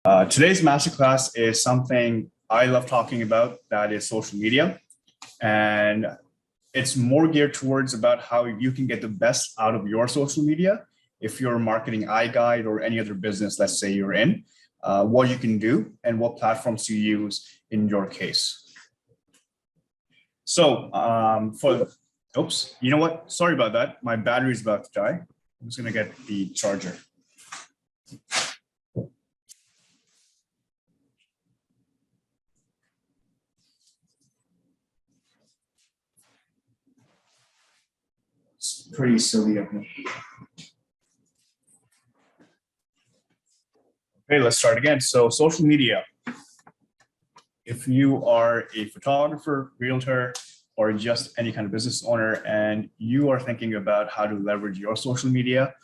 Today's masterclass is something I love talking about, that is social media. And it's more geared towards about how you can get the best out of your social media. If you're marketing iGUIDE or any other business, let's say you're in, what you can do and what platforms you use in your case. So oops, you know what? Sorry about that. My battery is about to die. I'm just gonna get the charger. It's pretty silly of me. Okay, let's start again. So social media. If you are a photographer, realtor, or just any kind of business owner, and you are thinking about how to leverage your social media,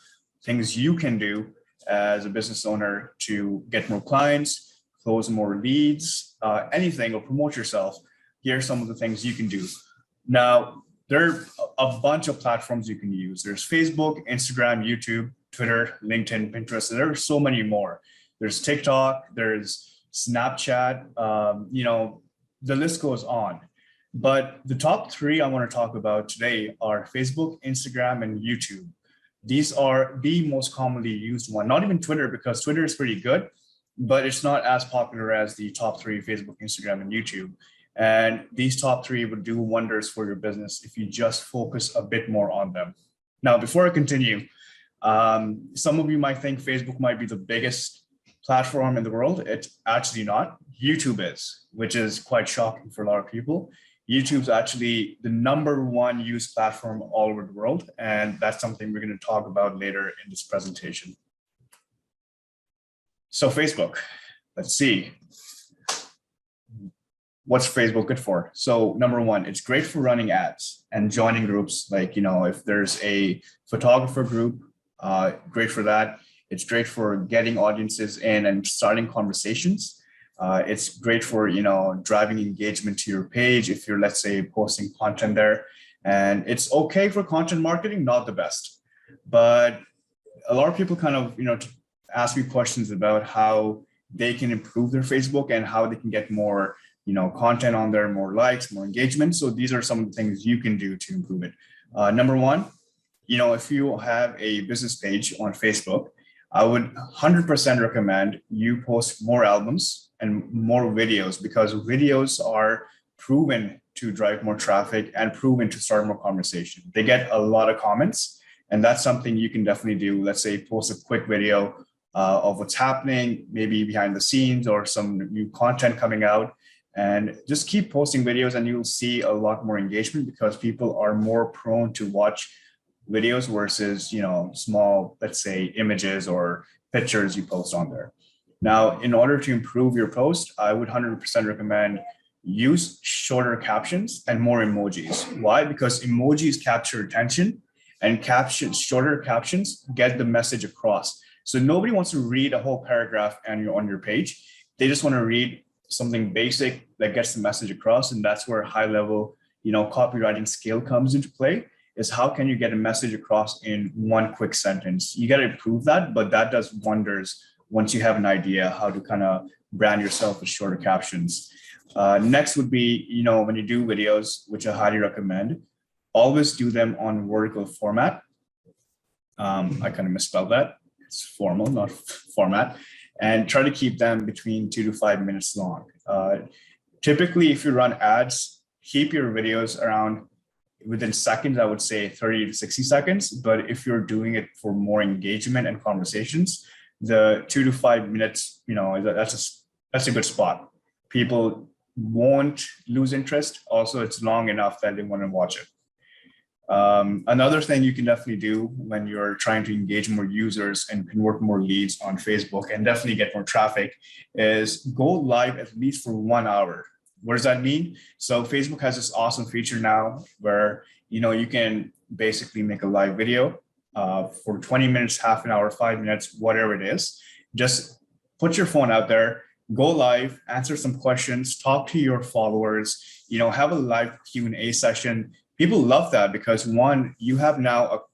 things you can do as a business owner to get more clients, close more leads, anything, or promote yourself, here are some of the things you can do. Now, there are a bunch of platforms you can use. There's Facebook, Instagram, YouTube, Twitter, LinkedIn, Pinterest. There are so many more. There's TikTok, there's Snapchat, the list goes on. But the top three I want to talk about today are Facebook, Instagram, and YouTube. These are the most commonly used one, not even Twitter, because Twitter is pretty good, but it's not as popular as the top three, Facebook, Instagram, and YouTube. And these top three would do wonders for your business if you just focus a bit more on them. Now, before I continue, some of you might think Facebook might be the biggest platform in the world. It's actually not. YouTube is, which is quite shocking for a lot of people. YouTube's actually the #1 used platform all over the world. And that's something we're going to talk about later in this presentation. So Facebook, let's see. What's Facebook good for? So #1, it's great for running ads and joining groups. Like, if there's a photographer group, great for that. It's great for getting audiences in and starting conversations. It's great for, driving engagement to your page if you're, let's say, posting content there. And it's okay for content marketing, not the best. But a lot of people kind of, ask me questions about how they can improve their Facebook and how they can get more, content on there, more likes, more engagement. So these are some of the things you can do to improve it. #1, if you have a business page on Facebook, I would 100% recommend you post more albums and more videos, because videos are proven to drive more traffic and proven to start more conversation. They get a lot of comments, and that's something you can definitely do. Let's say post a quick video of what's happening, maybe behind the scenes or some new content coming out, and just keep posting videos and you'll see a lot more engagement, because people are more prone to watch videos versus, small, let's say, images or pictures you post on there. Now, in order to improve your post, I would 100% recommend use shorter captions and more emojis. Why? Because emojis capture attention, and shorter captions get the message across. So nobody wants to read a whole paragraph on your page. They just want to read something basic that gets the message across. And that's where high level, copywriting skill comes into play, is how can you get a message across in one quick sentence? You got to improve that, but that does wonders once you have an idea how to kind of brand yourself with shorter captions. Next would be, when you do videos, which I highly recommend, always do them on vertical format. I kind of misspelled that. It's formal, not format. And try to keep them between 2 to 5 minutes long. Typically, if you run ads, keep your videos around within seconds, I would say 30 to 60 seconds. But if you're doing it for more engagement and conversations, the 2 to 5 minutes, that's a good spot. People won't lose interest. Also, it's long enough that they want to watch it. Another thing you can definitely do when you're trying to engage more users and convert more leads on Facebook and definitely get more traffic is go live at least for 1 hour. What does that mean? So Facebook has this awesome feature now where, you can basically make a live video for 20 minutes, half an hour, 5 minutes, whatever it is. Just put your phone out there, go live, answer some questions, talk to your followers, have a live Q&A session. People love that because, one, you have now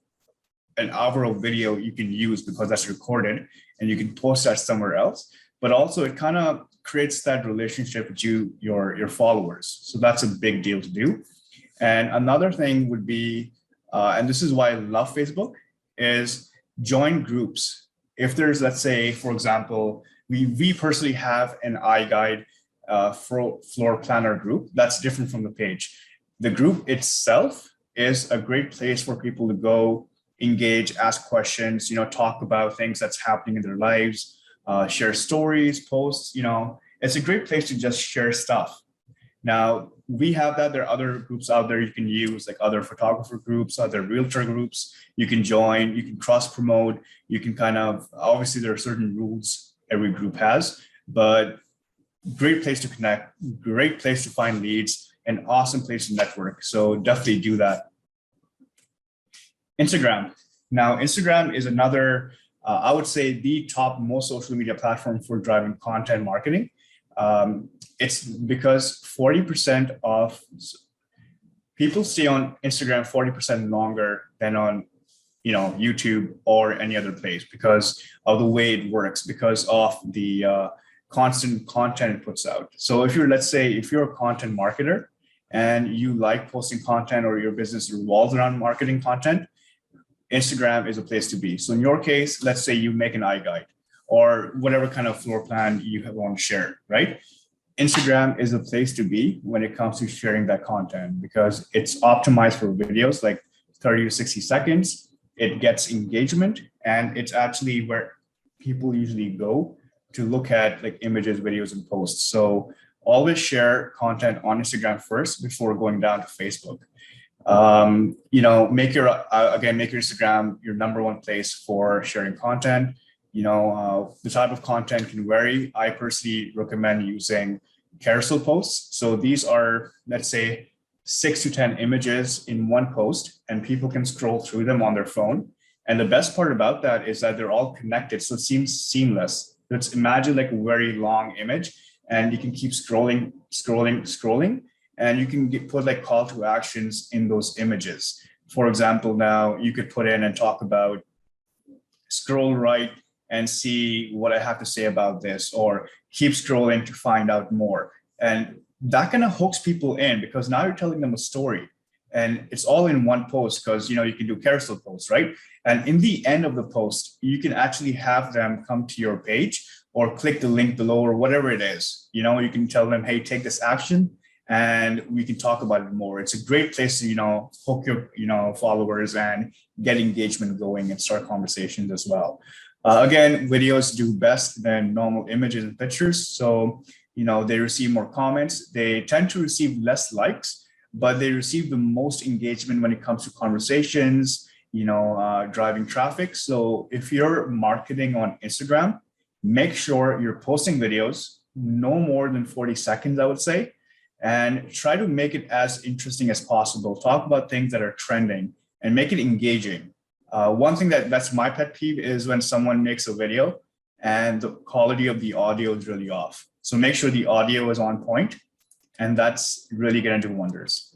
an hour of video you can use because that's recorded and you can post that somewhere else. but also it kind of creates that relationship with your followers. So that's a big deal to do. And another thing would be, and this is why I love Facebook, is join groups. If there's, let's say, for example, we personally have an iGUIDE floor planner group that's different from the page. The group itself is a great place for people to go, engage, ask questions, talk about things that's happening in their lives, share stories, posts, it's a great place to just share stuff. Now, we have that. There are other groups out there you can use, like other photographer groups, other realtor groups. You can join, you can cross promote, you can obviously there are certain rules every group has, but great place to connect, great place to find leads, an awesome place to network. So definitely do that. Instagram. Now, Instagram is another, I would say, the top most social media platform for driving content marketing. It's because 40% of people stay on Instagram 40% longer than on, YouTube or any other place because of the way it works, because of the constant content it puts out. So if you're a content marketer and you like posting content or your business revolves around marketing content, Instagram is a place to be. So in your case, let's say you make an iGUIDE or whatever kind of floor plan you want to share, right? Instagram is a place to be when it comes to sharing that content because it's optimized for videos like 30 to 60 seconds. It gets engagement, and it's actually where people usually go to look at like images, videos, and posts. So always share content on Instagram first before going down to Facebook. Make your Instagram your number one place for sharing content. The type of content can vary. I personally recommend using Carousel Posts. So these are, let's say, 6 to 10 images in one post, and people can scroll through them on their phone. And the best part about that is that they're all connected. So it seems seamless. Let's imagine like a very long image, and you can keep scrolling, and you can put like call to actions in those images. For example, now you could put in and talk about scroll right and see what I have to say about this, or keep scrolling to find out more. And that kind of hooks people in because now you're telling them a story, and it's all in one post because, you can do carousel posts, right? And in the end of the post, you can actually have them come to your page or click the link below or whatever it is. You can tell them, hey, take this action and we can talk about it more. It's a great place to, hook your, followers and get engagement going and start conversations as well. Again, videos do best than normal images and pictures. So, they receive more comments. They tend to receive less likes, but they receive the most engagement when it comes to conversations, driving traffic. So if you're marketing on Instagram, make sure you're posting videos, no more than 40 seconds, I would say, and try to make it as interesting as possible. Talk about things that are trending and make it engaging. One thing that's my pet peeve is when someone makes a video and the quality of the audio is really off. So make sure the audio is on point, and that's really going to do wonders.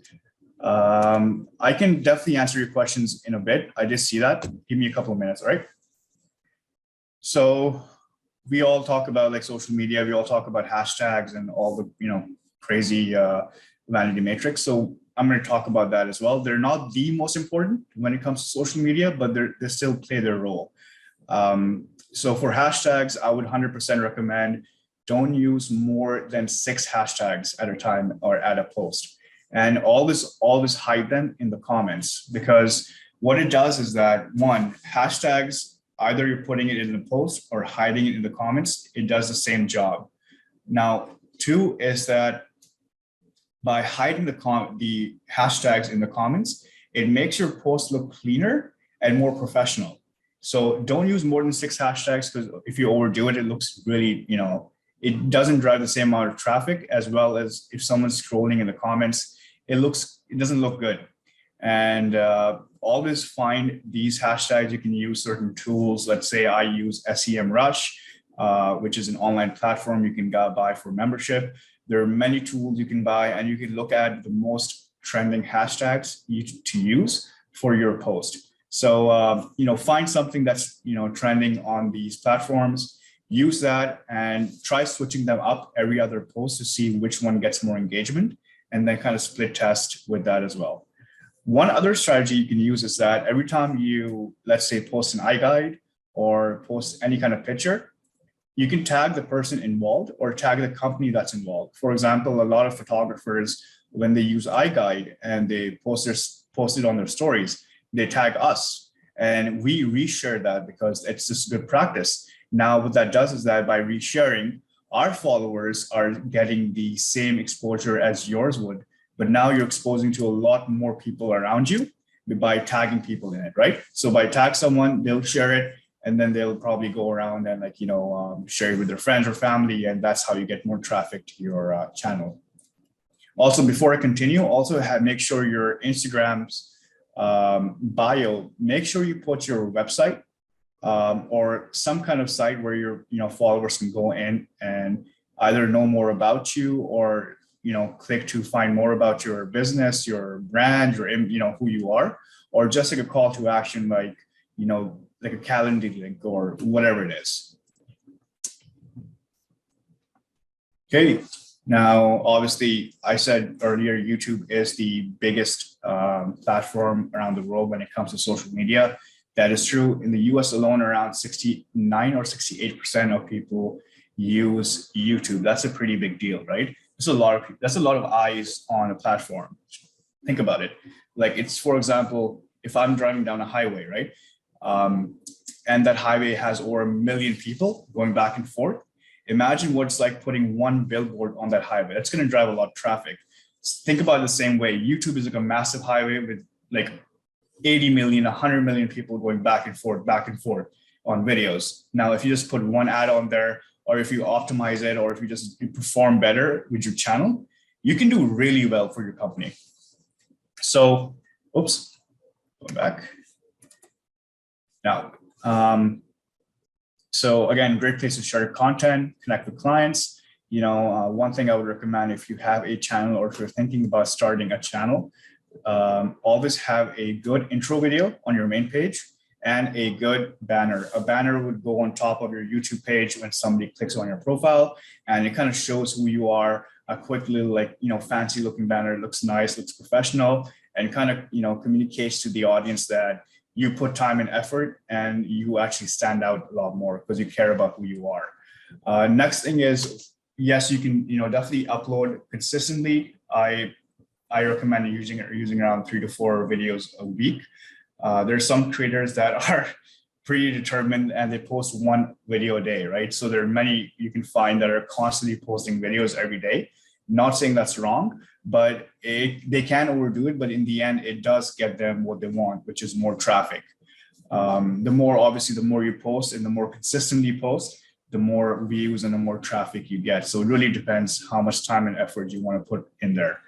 I can definitely answer your questions in a bit. I just see that. Give me a couple of minutes, all right? So we all talk about like social media. We all talk about hashtags and all the, crazy vanity metrics. So I'm going to talk about that as well. They're not the most important when it comes to social media, but they still play their role. So for hashtags, I would 100% recommend don't use more than 6 hashtags at a time or at a post. And always hide them in the comments, because what it does is that, one, hashtags, either you're putting it in the post or hiding it in the comments, it does the same job. Now, 2 is that by hiding the hashtags in the comments, it makes your post look cleaner and more professional. So don't use more than 6 hashtags, because if you overdo it, it looks really, it doesn't drive the same amount of traffic, as well as if someone's scrolling in the comments, it doesn't look good. And always find these hashtags. You can use certain tools. Let's say I use SEMrush, which is an online platform you can buy for membership. There are many tools you can buy, and you can look at the most trending hashtags to use for your post. So, find something that's, trending on these platforms. use that and try switching them up every other post to see which one gets more engagement, and then kind of split test with that as well. One other strategy you can use is that every time you, let's say, post an iGUIDE or post any kind of picture, you can tag the person involved or tag the company that's involved. For example, a lot of photographers, when they use iGUIDE and they post it on their stories, they tag us, and we reshare that because it's just good practice. Now, what that does is that by resharing, our followers are getting the same exposure as yours would, but now you're exposing to a lot more people around you by tagging people in it, right? So by tag someone, they'll share it, and then they'll probably go around and share it with their friends or family, and that's how you get more traffic to your channel. Also, before I continue, make sure your Instagram's bio, make sure you put your website or some kind of site where your followers can go in and either know more about you or click to find more about your business, your brand, your who you are, or just like a call to action, like a calendar link or whatever it is. Okay. Now, obviously, I said earlier, YouTube is the biggest platform around the world when it comes to social media. That is true. In the US alone, around 69 or 68% of people use YouTube. That's a pretty big deal, right? That's a lot of eyes on a platform. Think about it. Like it's, for example, if I'm driving down a highway, right? And that highway has over 1 million people going back and forth. Imagine what it's like putting one billboard on that highway. That's going to drive a lot of traffic. Think about it the same way. YouTube is like a massive highway with like 80 million, 100 million people going back and forth on videos. Now, if you just put one ad on there, or if you optimize it, or if you perform better with your channel, you can do really well for your company. So, oops, going back. Now, so again, great place to share content, connect with clients. One thing I would recommend if you have a channel or if you're thinking about starting a channel, always have a good intro video on your main page and a good banner. A banner would go on top of your YouTube page when somebody clicks on your profile, and it kind of shows who you are. A quick little fancy looking banner, looks nice, looks professional, and kind of communicates to the audience that you put time and effort and you actually stand out a lot more because you care about who you are. Next thing is, yes, you can definitely upload consistently. I recommend using around 3 to 4 videos a week. There's some creators that are pretty determined and they post 1 video a day, right? So there are many you can find that are constantly posting videos every day. Not saying that's wrong, but they can overdo it. But in the end, it does get them what they want, which is more traffic. The more you post and the more consistently you post, the more views and the more traffic you get. So it really depends how much time and effort you want to put in there.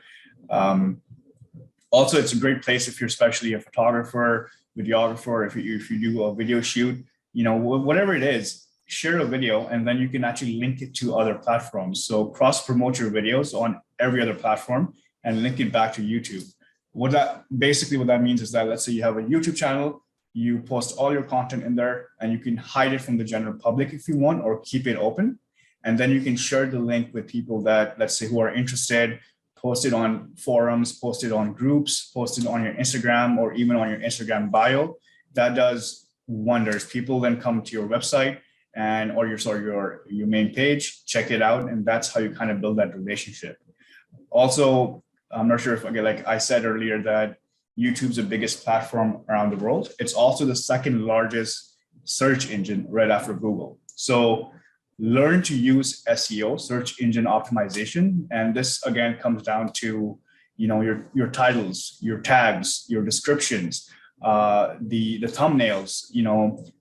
Also, it's a great place if you're especially a photographer, videographer, if you do a video shoot, whatever it is, share a video and then you can actually link it to other platforms. So cross promote your videos on every other platform and link it back to YouTube. What that means is that, let's say you have a YouTube channel, you post all your content in there and you can hide it from the general public if you want, or keep it open. And then you can share the link with people that, let's say, who are interested, post it on forums, post it on groups, post it on your Instagram or even on your Instagram bio. That does wonders. People then come to your website or your main page, check it out, and that's how you kind of build that relationship. Also, I'm not sure if, like I said earlier, that YouTube's the biggest platform around the world. It's also the second largest search engine right after Google. So learn to use SEO, search engine optimization, and this again comes down to your titles, your tags, your descriptions, the thumbnails,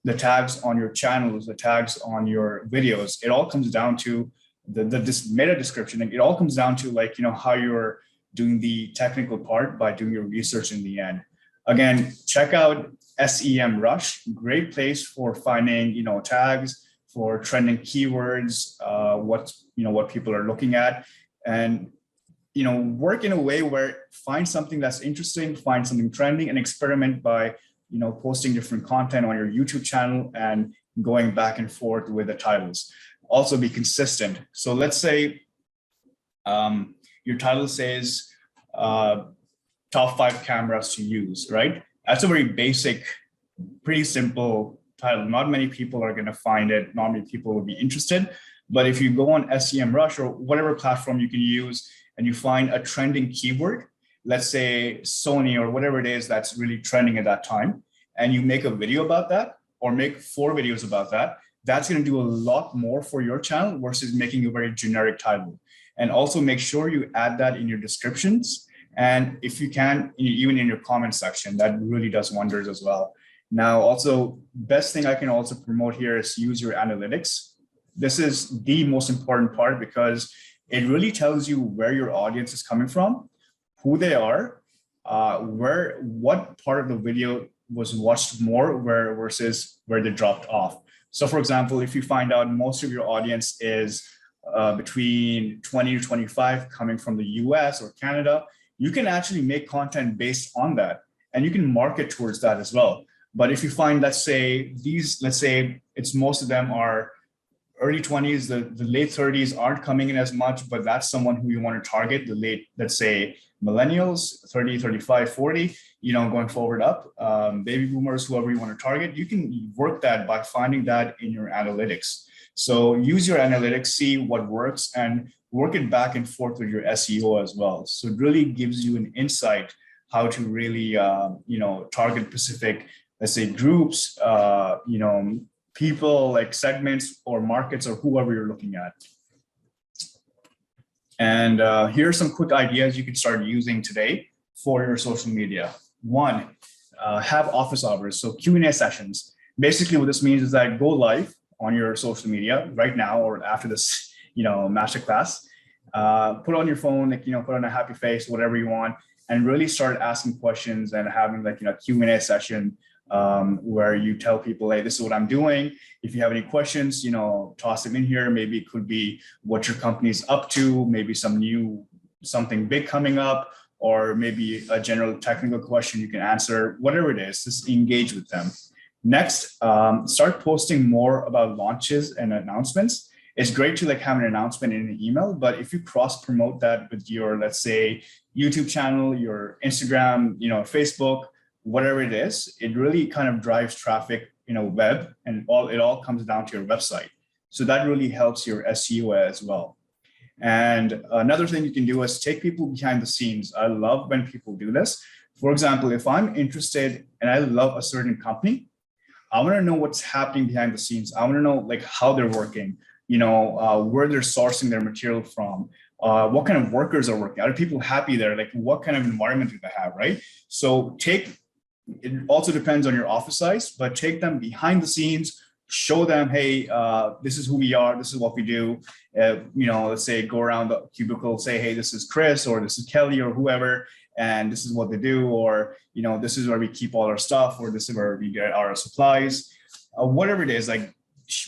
the tags on your channels, the tags on your videos. It all comes down to this meta description. And it all comes down to how you're doing the technical part by doing your research in the end. Again, check out SEMrush, great place for finding tags, for trending keywords, what people are looking at, and work in a way where find something that's interesting, find something trending, and experiment by posting different content on your YouTube channel and going back and forth with the titles. Also be consistent. So let's say your title says top 5 cameras to use, right? That's a very basic, pretty simple title. Not many people are going to find it. Not many people will be interested. But if you go on SEMrush or whatever platform you can use and you find a trending keyword, let's say Sony or whatever it is that's really trending at that time, and you make a video about that or make 4 videos about that, that's going to do a lot more for your channel versus making a very generic title. And also make sure you add that in your descriptions. And if you can, even in your comment section, that really does wonders as well. Now, also, best thing I can also promote here is use your analytics. This is the most important part because it really tells you where your audience is coming from, who they are, what part of the video was watched more versus where they dropped off. So for example, if you find out most of your audience is between 20 to 25 coming from the US or Canada, you can actually make content based on that and you can market towards that as well. But if you find, let's say it's most of them are early 20s, the late 30s aren't coming in as much, but that's someone who you want to target, the late, let's say millennials, 30, 35, 40, going forward up, baby boomers, whoever you want to target, you can work that by finding that in your analytics. So use your analytics, see what works and work it back and forth with your SEO as well. So it really gives you an insight how to really, target specific, let's say groups, people like segments or markets or whoever you're looking at. And here are some quick ideas you can start using today for your social media. One, have office hours, so Q&A sessions. Basically what this means is that go live on your social media right now or after this, masterclass. Put on your phone, put on a happy face, whatever you want, and really start asking questions and having Q&A session where you tell people, hey, this is what I'm doing. If you have any questions, toss them in here. Maybe it could be what your company's up to, maybe something big coming up, or maybe a general technical question you can answer, whatever it is, just engage with them. Next, start posting more about launches and announcements. It's great to have an announcement in an email, but if you cross promote that with your, let's say, YouTube channel, your Instagram, Facebook, whatever it is, it really kind of drives traffic, web, and it all comes down to your website. So that really helps your SEO as well. And another thing you can do is take people behind the scenes. I love when people do this. For example, if I'm interested and I love a certain company, I want to know what's happening behind the scenes. I want to know how they're working, where they're sourcing their material from, what kind of workers are working. Are people happy there? What kind of environment do they have, right? So it also depends on your office size, but take them behind the scenes, show them, hey, this is who we are, this is what we do. Let's say go around the cubicle, say, hey, this is Chris, or this is Kelly, or whoever, and this is what they do, or this is where we keep all our stuff, or this is where we get our supplies, whatever it is.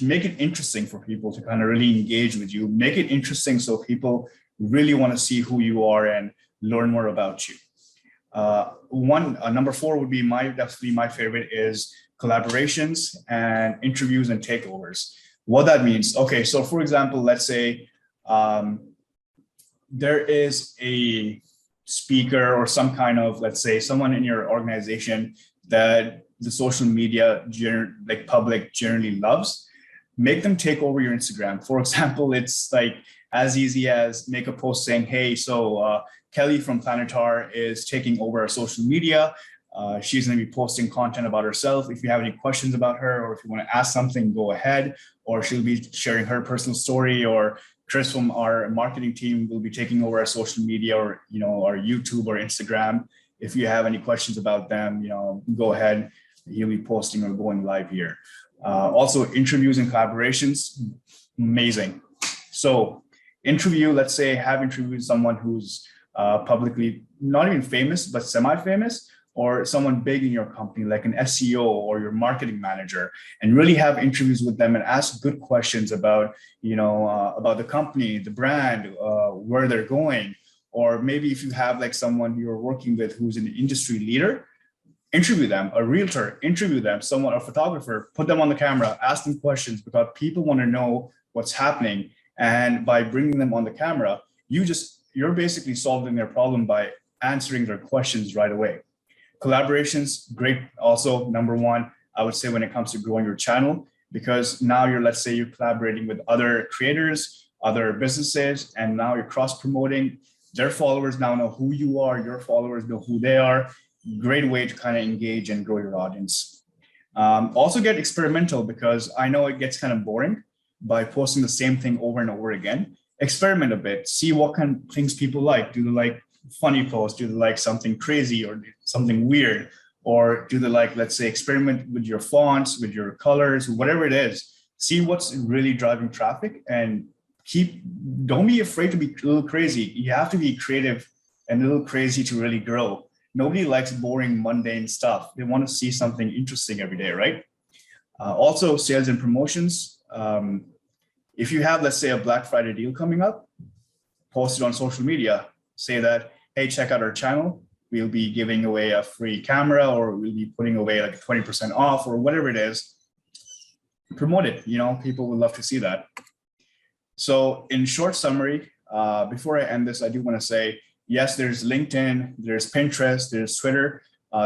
Make it interesting for people to kind of really engage with you. Make it interesting so people really want to see who you are and learn more about you. Number 4 would be definitely my favorite is collaborations and interviews and takeovers. What that means. Okay, so for example, let's say there is a speaker or some kind of, let's say, someone in your organization that the social media public generally loves. Make them take over your Instagram. For example, it's as easy as make a post saying, hey, so Kelly from Planetar is taking over our social media. She's going to be posting content about herself. If you have any questions about her, or if you want to ask something, go ahead. Or she'll be sharing her personal story, or Chris from our marketing team will be taking over our social media, or our YouTube or Instagram. If you have any questions about them, go ahead. He'll be posting or going live here. Also, interviews and collaborations, amazing. So let's say have interviewed someone who's publicly not even famous, but semi-famous, or someone big in your company, like an SEO or your marketing manager, and really have interviews with them and ask good questions about, about the company, the brand, where they're going. Or maybe if you have someone you're working with who's an industry leader, interview them, a realtor, interview them, someone, a photographer, put them on the camera, ask them questions because people want to know what's happening. And by bringing them on the camera, you're basically solving their problem by answering their questions right away. Collaborations, great. Also, number one, I would say when it comes to growing your channel, because now let's say you're collaborating with other creators, other businesses, and now you're cross promoting. Their followers now know who you are, your followers know who they are. Great way to kind of engage and grow your audience. Also get experimental, because I know it gets kind of boring by posting the same thing over and over again. Experiment a bit, see what kind of things people like. Do they like funny posts? Do they like something crazy or something weird? Or do they like, let's say, experiment with your fonts, with your colors, whatever it is. See what's really driving traffic, and don't be afraid to be a little crazy. You have to be creative and a little crazy to really grow. Nobody likes boring, mundane stuff. They want to see something interesting every day, right? Also, sales and promotions. If you have, let's say, a Black Friday deal coming up, post it on social media. Say that, hey, check out our channel. We'll be giving away a free camera, or we'll be putting away like 20% off, or whatever it is. Promote it. People would love to see that. So in short summary, before I end this, I do want to say, yes, there's LinkedIn, there's Pinterest, there's Twitter.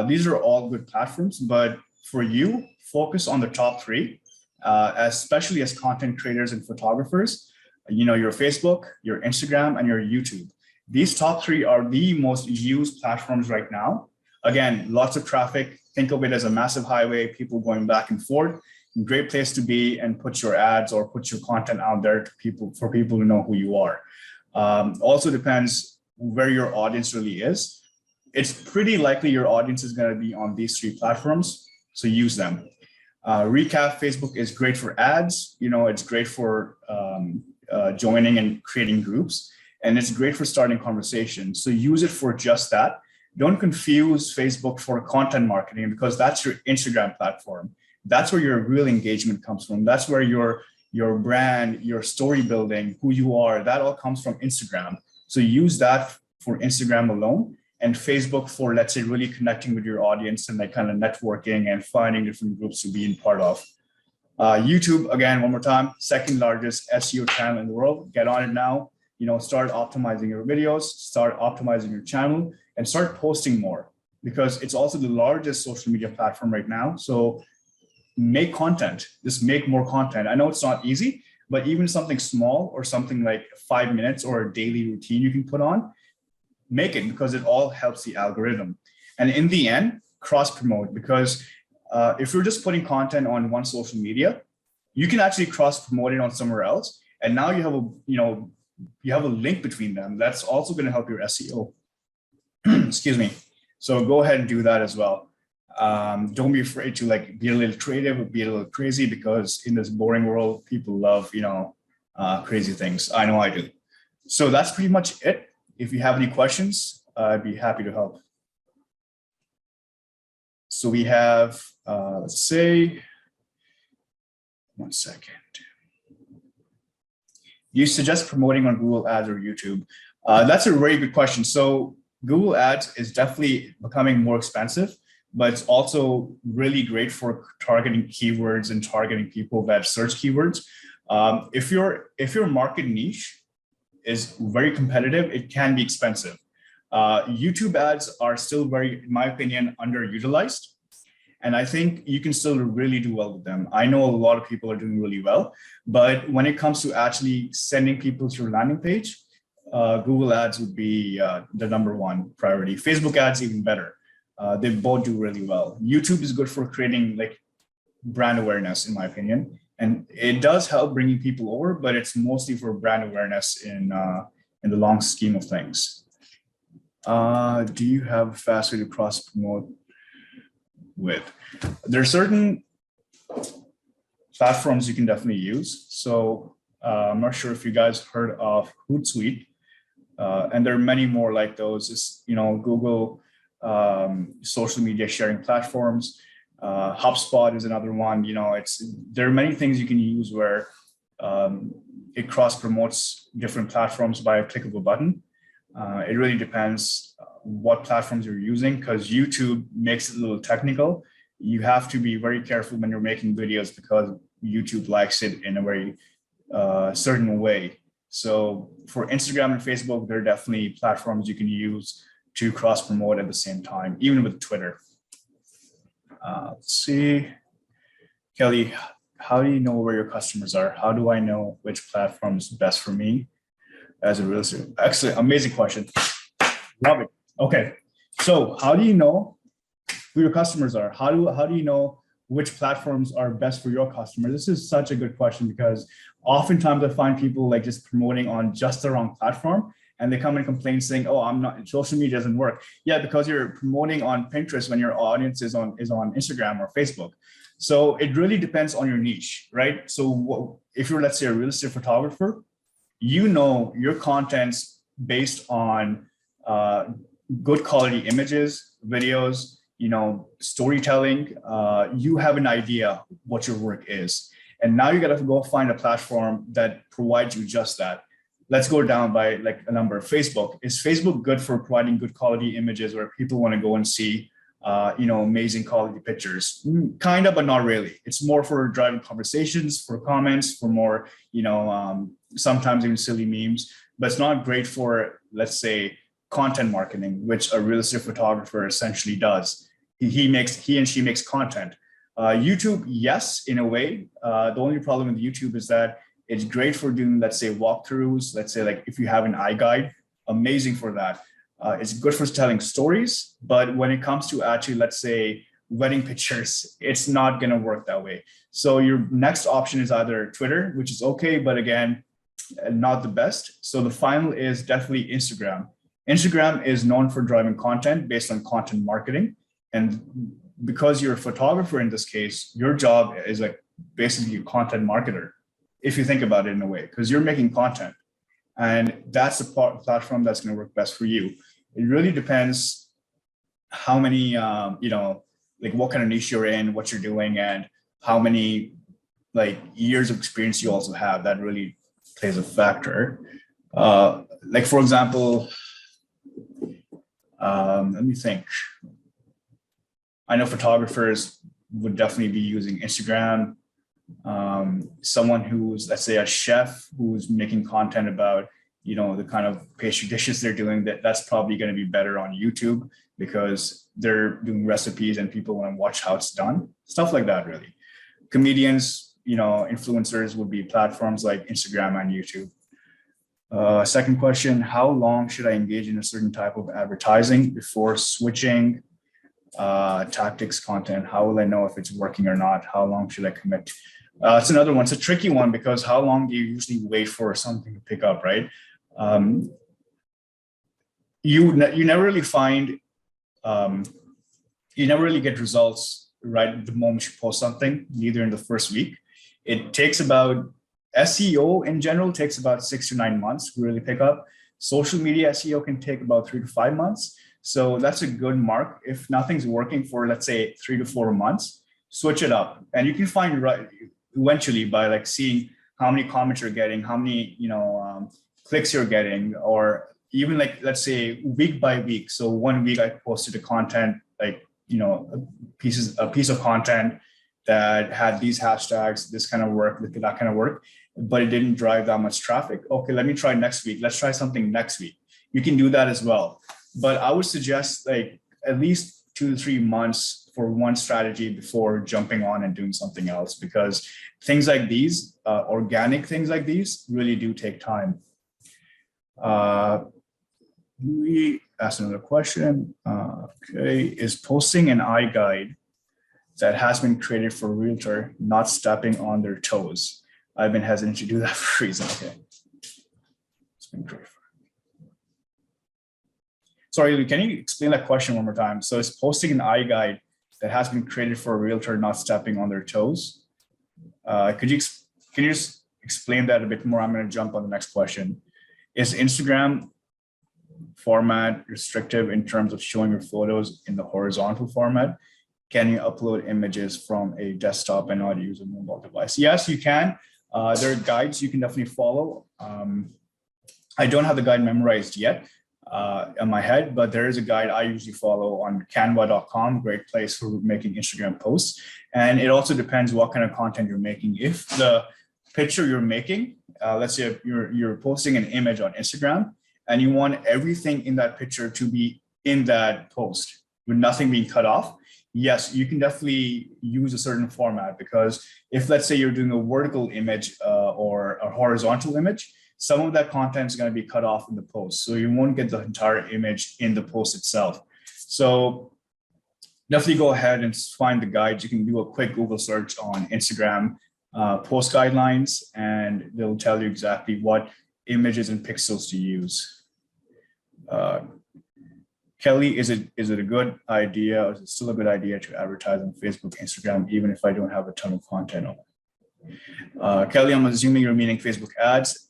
These are all good platforms, but for you, focus on the top three, especially as content creators and photographers. Your Facebook, your Instagram, and your YouTube. These top three are the most used platforms right now. Again, lots of traffic. Think of it as a massive highway, people going back and forth. Great place to be and put your ads or put your content out there for people to know who you are. Also depends where your audience really is. It's pretty likely your audience is going to be on these three platforms, so use them. Recap, Facebook is great for ads. It's great for joining and creating groups, and it's great for starting conversations. So use it for just that. Don't confuse Facebook for content marketing, because that's your Instagram platform. That's where your real engagement comes from. That's where your brand, your story building, who you are, that all comes from Instagram. So use that for Instagram alone, and Facebook for, let's say, really connecting with your audience and like kind of networking and finding different groups to be in part of. YouTube, again, one more time, second largest SEO channel in the world. Get on it now. Start optimizing your videos, start optimizing your channel, and start posting more, because it's also the largest social media platform right now. So make content, just make more content. I know it's not easy, but even something small or something like 5 minutes or a daily routine you can put on, make it, because it all helps the algorithm. And in the end, cross promote, because if you're just putting content on one social media, you can actually cross promote it on somewhere else. And now you have a link between them. That's also going to help your SEO. Excuse me. So go ahead and do that as well. Don't be afraid to be a little creative, be a little crazy, because in this boring world, people love, crazy things. I know I do. So that's pretty much it. If you have any questions, I'd be happy to help. So we have, let's say, one second. You suggest promoting on Google Ads or YouTube? That's a very good question. So Google Ads is definitely becoming more expensive, but it's also really great for targeting keywords and targeting people that search keywords. If your market niche is very competitive, it can be expensive. YouTube ads are still very, in my opinion, underutilized. And I think you can still really do well with them. I know a lot of people are doing really well, but when it comes to actually sending people to your landing page, Google ads would be the #1 priority. Facebook ads even better. They both do really well. YouTube is good for creating brand awareness, in my opinion. And it does help bringing people over, but it's mostly for brand awareness in the long scheme of things. Do you have a fast way to cross promote with? There are certain platforms you can definitely use. So I'm not sure if you guys heard of Hootsuite, and there are many more like those. It's, Google social media sharing platforms. HubSpot is another one. There are many things you can use where it cross promotes different platforms by a click of a button. It really depends what platforms you're using, because YouTube makes it a little technical. You have to be very careful when you're making videos because YouTube likes it in a very certain way. So for Instagram and Facebook, there are definitely platforms you can use to cross promote at the same time, even with Twitter. Let's see. Kelly, how do you know where your customers are? How do I know which platform is best for me as a real estate? Excellent, amazing question. Love it. Okay, so how do you know who your customers are? How do you know which platforms are best for your customer? This is such a good question because oftentimes I find people like just promoting on just the wrong platform, and they come and complain saying, "Oh, I'm not, social media doesn't work." Yeah, because you're promoting on Pinterest when your audience is on Instagram or Facebook. So it really depends on your niche, right? So if you're, let's say, a real estate photographer, you know your content's based on good quality images, videos, storytelling. You have an idea what your work is. And now you got to go find a platform that provides you just that. Let's go down by like a number. Facebook. Is Facebook good for providing good quality images where people want to go and see, amazing quality pictures? Kind of, but not really. It's more for driving conversations, for comments, for more, sometimes even silly memes, but it's not great for, let's say, content marketing, which a real estate photographer essentially does. He and she makes content. YouTube, yes, in a way. The only problem with YouTube is that it's great for doing, let's say, walkthroughs. Let's say, like, if you have an iGUIDE, amazing for that. It's good for telling stories, but when it comes to actually, let's say, wedding pictures, it's not going to work that way. So your next option is either Twitter, which is okay, but again, not the best. So the final is definitely Instagram. Instagram is known for driving content based on content marketing. And because you're a photographer in this case, your job is like basically a content marketer, if you think about it in a way, because you're making content. And that's the platform that's going to work best for you. It really depends how many, like what kind of niche you're in, what you're doing, and how many like years of experience you also have. That really plays a factor. Like, for example, let me think. I know photographers would definitely be using Instagram. Someone who's, let's say, a chef who's making content about, the kind of pastry dishes they're doing, that's probably going to be better on YouTube because they're doing recipes and people want to watch how it's done. Stuff like that, really. Comedians, influencers would be platforms like Instagram and YouTube. Second question, how long should I engage in a certain type of advertising before switching tactics content? How will I know if it's working or not? How long should I commit? It's another one. It's a tricky one because how long do you usually wait for something to pick up, right? You never really find, you never really get results right the moment you post something, neither in the first week. It takes about, SEO in general takes about 6 to 9 months to really pick up. Social media SEO can take about 3 to 5 months. So that's a good mark. If nothing's working for, let's say, 3 to 4 months, switch it up. And you can find right eventually by like seeing how many comments you're getting, how many, clicks you're getting, or even like, let's say, week by week. So one week I posted a content, like, a piece of content that had these hashtags, this kind of work, that kind of work, but it didn't drive that much traffic. Okay, let me try next week. Let's try something next week. You can do that as well. But I would suggest like at least 2 to 3 months for one strategy before jumping on and doing something else, because things like these, organic things like these really do take time. We asked another question. Okay, is posting an iGUIDE that has been created for a realtor not stepping on their toes? I've been hesitant to do that for a reason. Okay. It's been created. Sorry, can you explain that question one more time? So it's posting an iGUIDE that has been created for a realtor not stepping on their toes. Can you just explain that a bit more? I'm going to jump on the next question. Is Instagram format restrictive in terms of showing your photos in the horizontal format? Can you upload images from a desktop and not use a mobile device? Yes, you can. There are guides you can definitely follow. I don't have the guide memorized yet. in my head, but there is a guide I usually follow on canva.com, great place for making Instagram posts. And it also depends what kind of content you're making. If the picture you're making, let's say you're posting an image on Instagram and you want everything in that picture to be in that post with nothing being cut off, yes, you can definitely use a certain format, because if, let's say, you're doing a vertical image or a horizontal image, some of that content is going to be cut off in the post. So you won't get the entire image in the post itself. So definitely go ahead and find the guides. You can do a quick Google search on Instagram post guidelines, and they'll tell you exactly what images and pixels to use. Kelly, is it a good idea, or is it still a good idea to advertise on Facebook, Instagram, even if I don't have a ton of content on it? Kelly, I'm assuming you're meaning Facebook ads.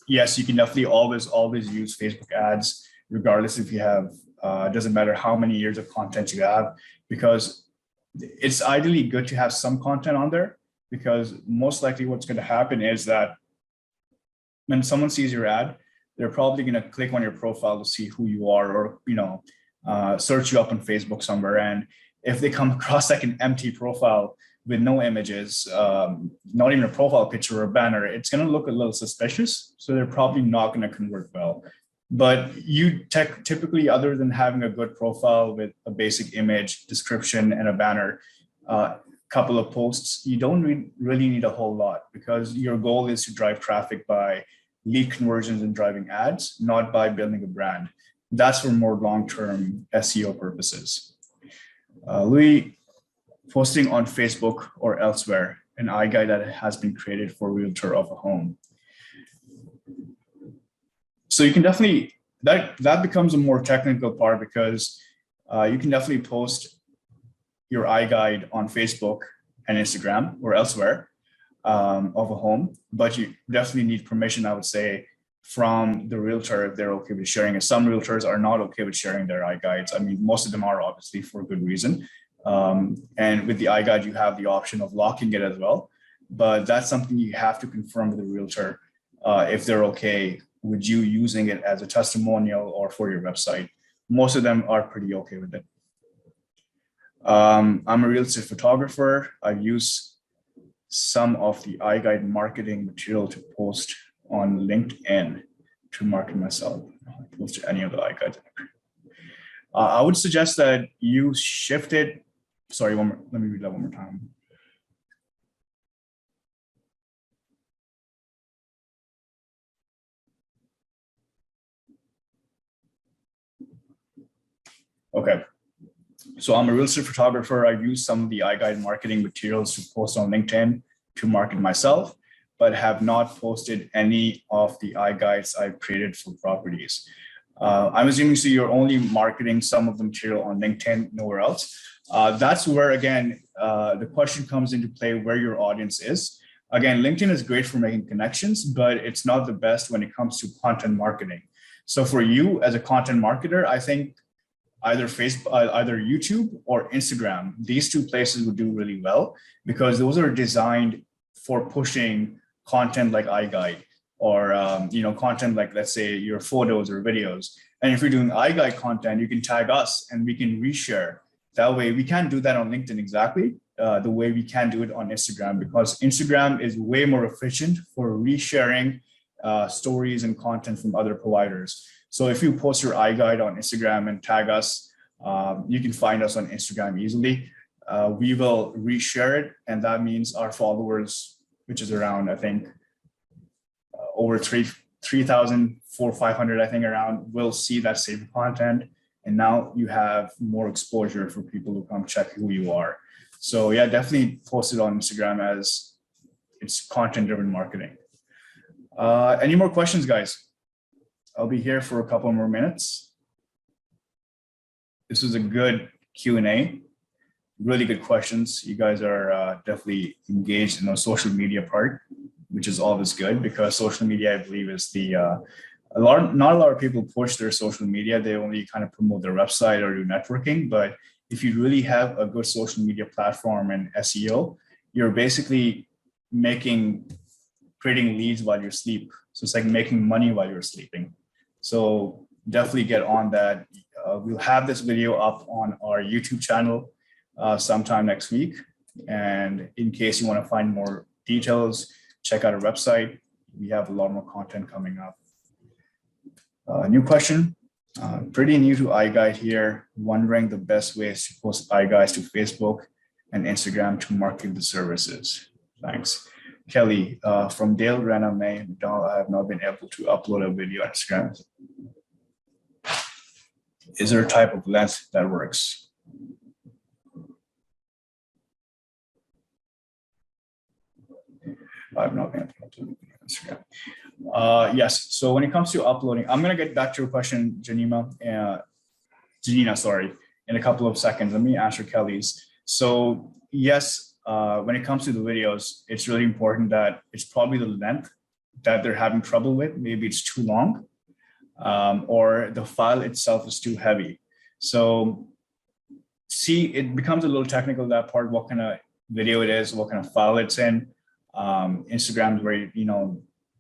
Yes, you can definitely always use Facebook ads, regardless if you have, doesn't matter how many years of content you have, because it's ideally good to have some content on there, because most likely what's going to happen is that when someone sees your ad, they're probably going to click on your profile to see who you are, or search you up on Facebook somewhere. And if they come across like an empty profile with no images, not even a profile picture or a banner, it's going to look a little suspicious. So they're probably not going to convert well. But you typically, other than having a good profile with a basic image, description, and a banner, couple of posts, you don't really need a whole lot, because your goal is to drive traffic by lead conversions and driving ads, not by building a brand. That's for more long-term SEO purposes. Louis, posting on Facebook or elsewhere, an iGUIDE that has been created for realtor of a home. So you can definitely, that becomes a more technical part, because you can definitely post your iGUIDE on Facebook and Instagram or elsewhere of a home, but you definitely need permission, I would say, from the realtor if they're okay with sharing it. Some realtors are not okay with sharing their iGUIDEs. I mean, most of them are, obviously, for a good reason. And with the iGUIDE, you have the option of locking it as well, but that's something you have to confirm with the realtor if they're okay with you using it as a testimonial or for your website. Most of them are pretty okay with it. I'm a real estate photographer. I've used some of the iGUIDE marketing material to post on LinkedIn to market myself. I posted any of the iGUIDEs. I would suggest that you shift it. Sorry, let me read that one more time. Okay. So I'm a real estate photographer. I use some of the iGUIDE marketing materials to post on LinkedIn to market myself, but have not posted any of the iGUIDEs I've created for properties. I'm assuming, so you're only marketing some of the material on LinkedIn, nowhere else. That's where, again, the question comes into play, where your audience is. Again, LinkedIn is great for making connections, but it's not the best when it comes to content marketing. So for you as a content marketer, I think either Facebook, either YouTube or Instagram, these two places would do really well, because those are designed for pushing content like iGUIDE, or content like, let's say, your photos or videos. And if you're doing iGUIDE content, you can tag us and we can reshare. That way, we can't do that on LinkedIn exactly the way we can do it on Instagram, because Instagram is way more efficient for resharing stories and content from other providers. So if you post your iGUIDE on Instagram and tag us, you can find us on Instagram easily. We will reshare it, and that means our followers, which is around, I think, over 3,500, I think, around, will see that same content. And now you have more exposure for people who come check who you are. So yeah, definitely post it on Instagram, as it's content-driven marketing. Any more questions, guys? I'll be here for a couple more minutes. This was a good Q&A, really good questions. You guys are definitely engaged in the social media part, which is always good, because social media, I believe, is not a lot of people push their social media. They only kind of promote their website or do networking. But if you really have a good social media platform and SEO, you're basically creating leads while you sleep. So it's like making money while you're sleeping. So definitely get on that. We'll have this video up on our YouTube channel sometime next week. And in case you want to find more details, check out our website. We have a lot more content coming up. New question. Pretty new to iGUIDE here, wondering the best ways to post iGUIDEs to Facebook and Instagram to market the services. Thanks. Kelly, from Dale Rename, I have not been able to upload a video on Instagram. Is there a type of length that works? I've not been able to upload on Instagram. Yes, so when it comes to uploading, I'm going to get back to your question, Janina, sorry, in a couple of seconds. Let me answer Kelly's. So yes, when it comes to the videos, it's really important that it's probably the length that they're having trouble with. Maybe it's too long, or the file itself is too heavy. So see, it becomes a little technical, that part, what kind of video it is, what kind of file it's in. Instagram is very,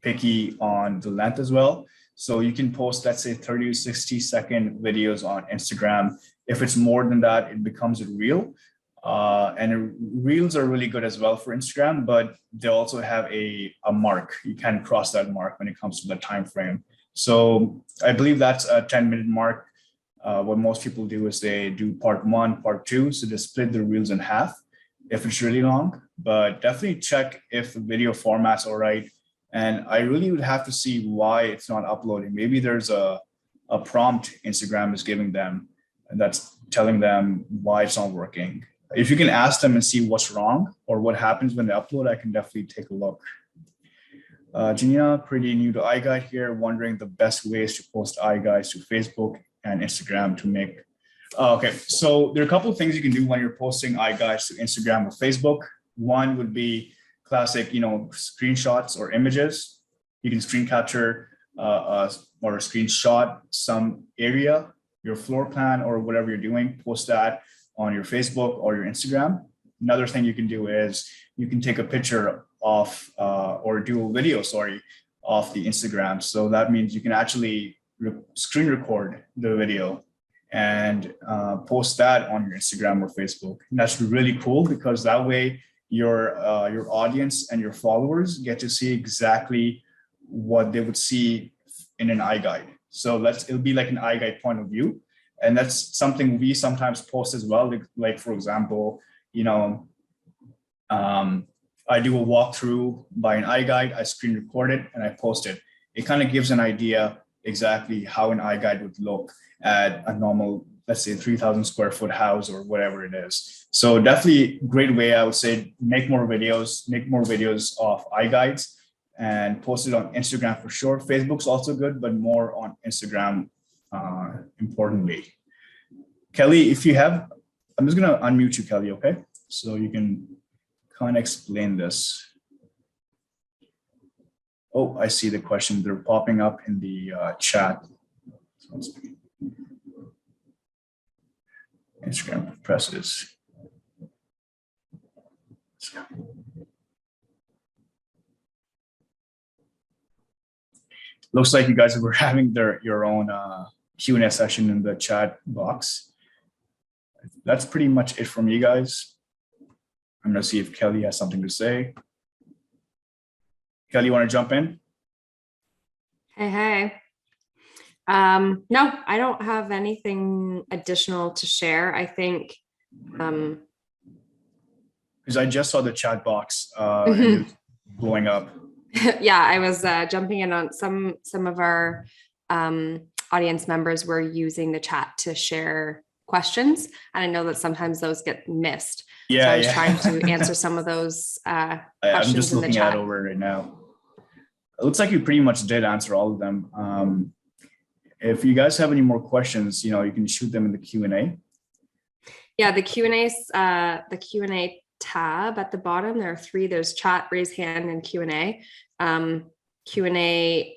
picky on the length as well. So you can post, let's say 30 to 60 second videos on Instagram. If it's more than that, it becomes a reel. And reels are really good as well for Instagram, but they also have a mark. You can't cross that mark when it comes to the time frame. So I believe that's a 10-minute mark. What most people do is they do part 1, part 2. So they split the reels in half if it's really long, but definitely check if the video format's all right. And I really would have to see why it's not uploading. Maybe there's a prompt Instagram is giving them, and that's telling them why it's not working. If you can ask them and see what's wrong or what happens when they upload, I can definitely take a look. Janina, pretty new to iGUIDE here, wondering the best ways to post iGUIDEs to Facebook and Instagram to make. Okay, so there are a couple of things you can do when you're posting iGUIDEs to Instagram or Facebook. One would be classic, screenshots or images. You can screen capture or screenshot some area, your floor plan or whatever you're doing, post that on your Facebook or your Instagram. Another thing you can do is you can take a picture of or do a video, of the Instagram. So that means you can actually screen record the video and post that on your Instagram or Facebook. And that's really cool because that way your audience and your followers get to see exactly what they would see in an iGUIDE. So it'll be like an iGUIDE point of view. And that's something we sometimes post as well. Like for example, I do a walkthrough by an iGUIDE, I screen record it and I post it. It kind of gives an idea exactly how an iGUIDE would look at a normal, let's say 3,000 square foot house or whatever it is. So definitely great way, I would say, make more videos of iGUIDEs and post it on Instagram for sure. Facebook's also good, but more on Instagram, importantly. Kelly, if you have, I'm just gonna unmute you, Kelly, okay? So you can kind of explain this. Oh, I see the question. They're popping up in the chat. Instagram presses. Looks like you guys were having your own Q&A session in the chat box. That's pretty much it from you guys. I'm gonna see if Kelly has something to say. Kelly, you want to jump in? Hey. No, I don't have anything additional to share. I think because I just saw the chat box blowing up. Yeah, I was jumping in on some of our audience members were using the chat to share questions, and I know that sometimes those get missed. Yeah, so I was trying to answer some of those questions. I'm just looking at it over right now. It looks like you pretty much did answer all of them. If you guys have any more questions, you can shoot them in the Q&A. Yeah, the Q&A tab at the bottom, there are 3. There's chat, raise hand, and Q&A. Q&A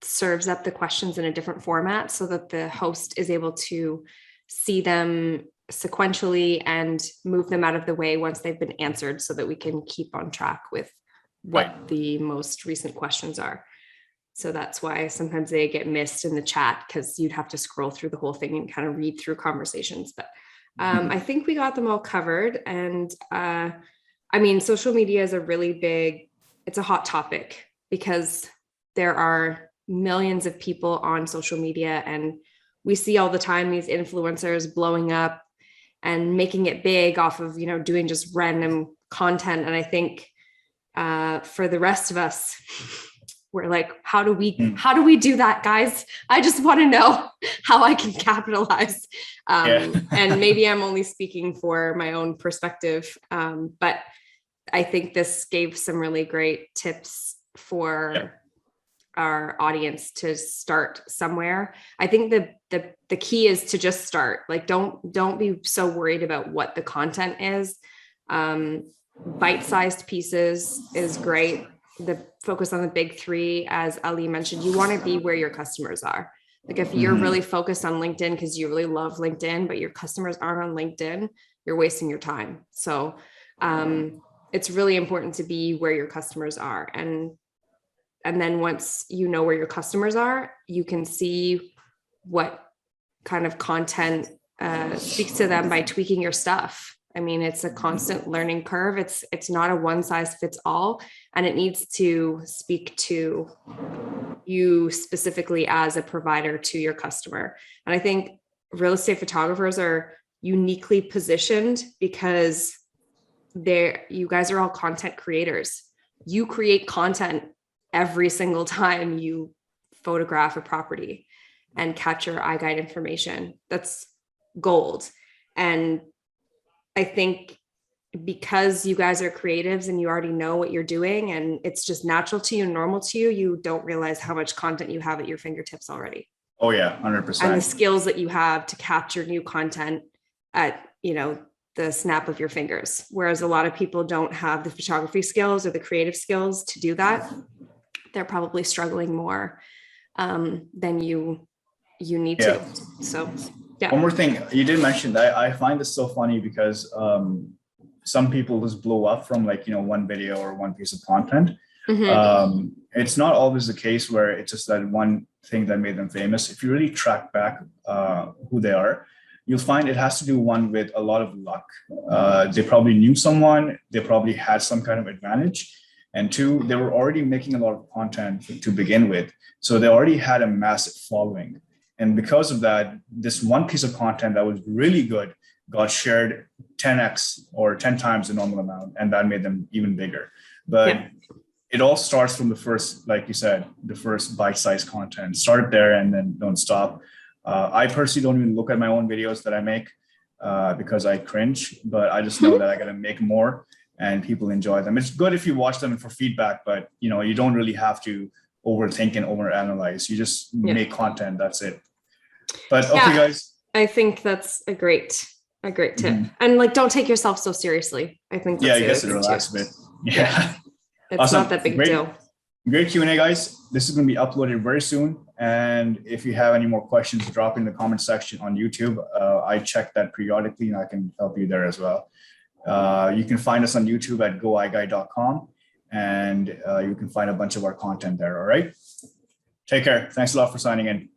serves up the questions in a different format so that the host is able to see them sequentially and move them out of the way once they've been answered so that we can keep on track with what the most recent questions are. So that's why sometimes they get missed in the chat, because you'd have to scroll through the whole thing and kind of read through conversations. But I think we got them all covered. And I mean, social media is it's a hot topic, because there are millions of people on social media, and we see all the time these influencers blowing up and making it big off of, doing just random content. And I think for the rest of us, we're like, how do we do that, guys? I just want to know how I can capitalize. And maybe I'm only speaking for my own perspective. But I think this gave some really great tips for our audience to start somewhere. I think the key is to just start. Like, don't be so worried about what the content is. Bite-sized pieces is great. The focus on the big three, as Ali mentioned, you want to be where your customers are. Like, if you're really focused on LinkedIn because you really love LinkedIn, but your customers aren't on LinkedIn, you're wasting your time. So it's really important to be where your customers are. And then once you know where your customers are, you can see what kind of content speaks to them by tweaking your stuff. I mean, it's a constant learning curve. It's not a one size fits all, and it needs to speak to you specifically as a provider to your customer. And I think real estate photographers are uniquely positioned because you guys are all content creators. You create content every single time you photograph a property and capture iGUIDE information. That's gold. And I think because you guys are creatives and you already know what you're doing and it's just natural to you and normal to you, you don't realize how much content you have at your fingertips already. Oh yeah, 100%. And the skills that you have to capture new content at, the snap of your fingers. Whereas a lot of people don't have the photography skills or the creative skills to do that. They're probably struggling more than you need to. So yeah. One more thing you did mention that I find this so funny because some people just blow up from one video or one piece of content. It's not always the case where it's just that one thing that made them famous. If you really track back who they are, you'll find it has to do one with a lot of luck. They probably knew someone, they probably had some kind of advantage. And two, they were already making a lot of content to begin with. So they already had a massive following. And because of that, this one piece of content that was really good got shared 10x or 10 times the normal amount. And that made them even bigger. But it all starts from the first, like you said, the first bite-sized content. Start there and then don't stop. I personally don't even look at my own videos that I make because I cringe, but I just know that I got to make more and people enjoy them. It's good if you watch them for feedback, but you don't really have to overthink and overanalyze. You just make content. That's it. But okay, guys. I think that's a great tip. And don't take yourself so seriously. I think that's I guess it relax a bit. It's awesome. Not that big a deal. Great Q&A, guys. This is going to be uploaded very soon. And if you have any more questions, drop in the comment section on YouTube. I check that periodically and I can help you there as well. You can find us on YouTube at goiguide.com and you can find a bunch of our content there. All right. Take care. Thanks a lot for signing in.